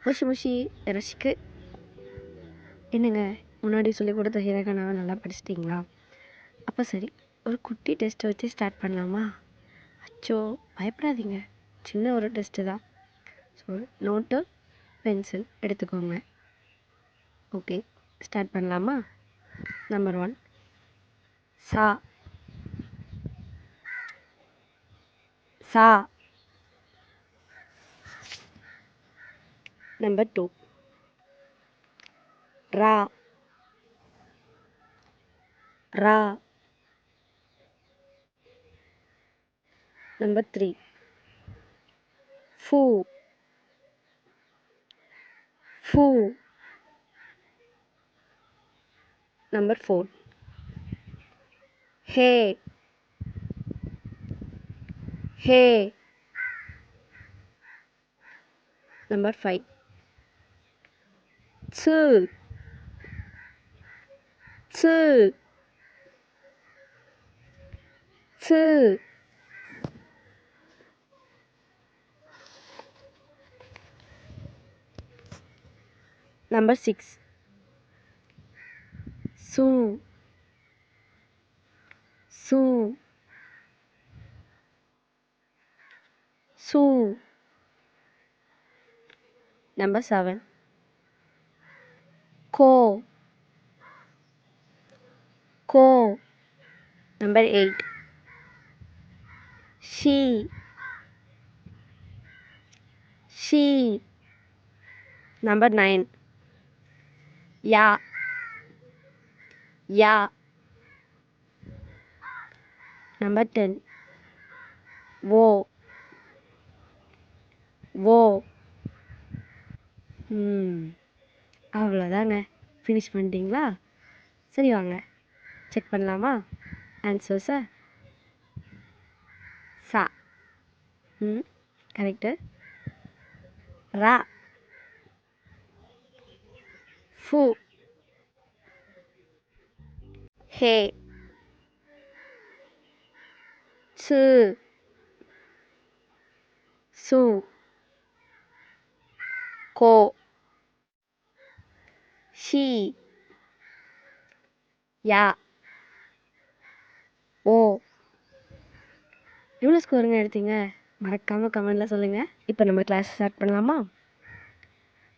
முஷி முஷி ரசிக்கு. என்னங்க, முன்னாடி சொல்லிக் கொடுத்த ஹிரகனாவை நல்லா படிச்சிட்டிங்களா? அப்போ சரி, ஒரு குட்டி டெஸ்ட்டை வச்சு ஸ்டார்ட் பண்ணலாமா? அச்சோ, பயப்படாதீங்க, சின்ன ஒரு டெஸ்ட்டு தான். ஸோ நோட்டு பென்சில் எடுத்துக்கோங்க. ஓகே, ஸ்டார்ட் பண்ணலாமா? நம்பர் 1 சா சா. நம்பர் 2 ரா ரா. நம்பர் 3 ஃபூ ஃபூ. நம்பர் 4 ஹே ஹே. நம்பர் 5 ச்சு ச்சு ச்சு. நம்பர் 6 சு சு சு. நம்பர் 7 கோ கோ. நம்பர் 8 ஷீ ஷீ. நம்பர் 9 யா யா. நம்பர் 10 ஓ ஓ. அவ்வளோதாங்க, ஃபினிஷ் பண்ணிட்டீங்களா? சரி, வாங்க செக் பண்ணலாமா ஆன்சர்ஸை? சா கரெக்டு. ரா ஃபூ ஹே ச்சு சு கோ ஷீ யா ஓ. எவ்வளோ ஸ்கோருங்க எடுத்தீங்க? மறக்காமல் கமெண்டில் சொல்லுங்கள். இப்போ நம்ம கிளாஸ் ஸ்டார்ட் பண்ணலாமா?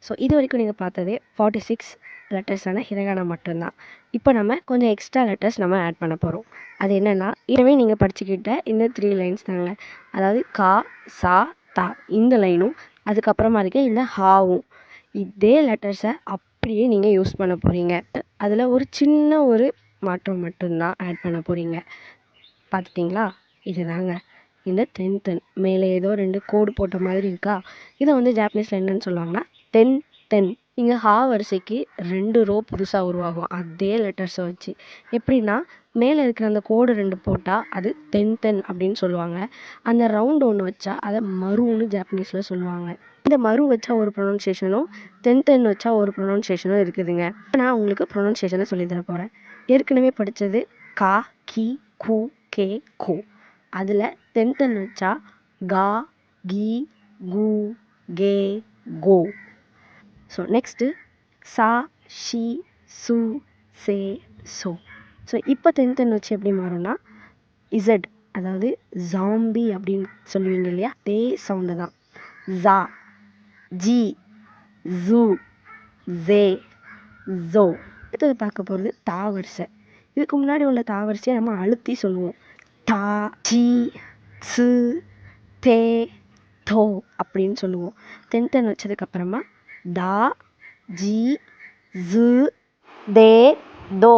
ஸோ இது வரைக்கும் நீங்கள் பார்த்ததே 46 லெட்டர்ஸான ஹிரகானா மட்டும்தான். இப்போ நம்ம கொஞ்சம் எக்ஸ்ட்ரா லெட்டர்ஸ் நம்ம ஆட் பண்ண போகிறோம். அது என்னென்னா, இதுவே நீங்கள் படிச்சுக்கிட்ட இந்த 3 லைன்ஸ் தாங்க. அதாவது கா சா தா இந்த லைனும், அதுக்கப்புறமா இருக்க இந்த ஹாவும், இதே லெட்டர்ஸை அப்படியே நீங்கள் யூஸ் பண்ண போகிறீங்க. அதில் ஒரு சின்ன ஒரு மாற்றம் மட்டும்தான் ஆட் பண்ண போகிறீங்க. பார்த்துட்டிங்களா? இதுதாங்க இந்த தென். மேலே ஏதோ 2 கோடு போட்ட மாதிரி இருக்கா? இதை வந்து ஜாப்பனீஸில் என்னன்னு சொல்லுவாங்கன்னா தென். இங்கே ஹா வரிசைக்கு 2 ரோ புதுசாக உருவாகும் அதே லெட்டர்ஸை வச்சு. எப்படின்னா, மேலே இருக்கிற அந்த கோடு 2 போட்டால் அது தென் அப்படின்னு சொல்லுவாங்க. அந்த ரவுண்டு ஒன்று வச்சா அதை மருன்னு ஜாப்பனீஸில் சொல்லுவாங்க. இந்த மரு வச்சா ஒரு ப்ரொனன்சியேஷனும் தென் வச்சா ஒரு ப்ரொனன்சியேஷனும் இருக்குதுங்க. நான் உங்களுக்கு ப்ரொனன்சியேஷனை சொல்லி தர போகிறேன். ஏற்கனவே படித்தது கா கி கு கே கோ. அதில் தென் வச்சா கா கி கு கே கோ. ஸோ நெக்ஸ்ட்டு சா ஷி சு சே சோ. ஸோ இப்போ தென் வச்சு எப்படி மாறும்னா இசட், அதாவது ஜாம்பி அப்படின்னு சொல்லுவீங்க இல்லையா, அதே சவுண்டு தான். ஜா ஜி ஜூ ஜே ஜோ. அடுத்தது பார்க்க போகிறது தா வரிசை. இதுக்கு முன்னாடி உள்ள தா வரிசையை நம்ம அழுத்தி சொல்லுவோம். தா சி சு தே தோ அப்படின்னு சொல்லுவோம். தென் வச்சதுக்கப்புறமா தா ஜி ஜு தே தோ.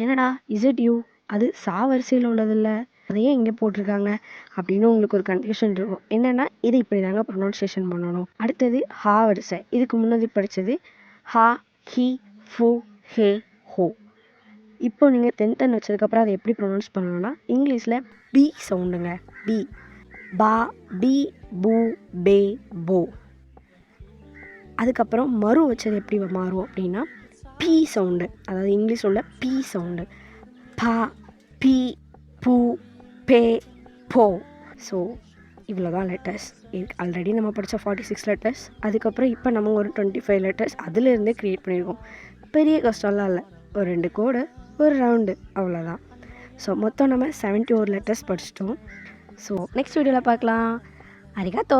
என்னடா இசட் யூ, அது சா வரிசையில் உள்ளதில்ல, அதையே இங்கே போட்டிருக்காங்க அப்படின்னு உங்களுக்கு ஒரு கன்ஃபியூஷன் இருக்கும். என்னென்னா, இது இப்படி தாங்க ப்ரொனன்சியேஷன் பண்ணணும். அடுத்தது ஹா வரிசை. இதுக்கு முன்னாடி படித்தது ஹா ஹி ஃபு ஹே ஹோ. இப்போ நீங்கள் தென் வச்சதுக்கப்புறம் அதை எப்படி ப்ரொனவுன்ஸ் பண்ணணும்னா, இங்கிலீஷில் பி சவுண்டுங்க. பி பா பி பூ பே போ. அதுக்கப்புறம் மறு வச்சது எப்படி மாறும் அப்படின்னா பி சவுண்டு, அதாவது இங்கிலீஷ் உள்ள பி சவுண்டு. பா பி பூ பே போ. ஸோ இவ்வளோ தான் லெட்டர்ஸ். ஆல்ரெடி நம்ம படித்த 46 லெட்டர்ஸ், அதுக்கப்புறம் இப்போ நம்ம ஒரு 25 லெட்டர்ஸ் அதிலேருந்தே க்ரியேட் பண்ணியிருக்கோம். பெரிய கஷ்டம்லாம் இல்லை, ஒரு 2 கோடு, ஒரு ரவுண்டு, அவ்வளோதான். ஸோ மொத்தம் நம்ம 71 லெட்டர்ஸ் படிச்சிட்டோம். ஸோ நெக்ஸ்ட் வீடியோவில் பார்க்கலாம். அரிகாத்தோ.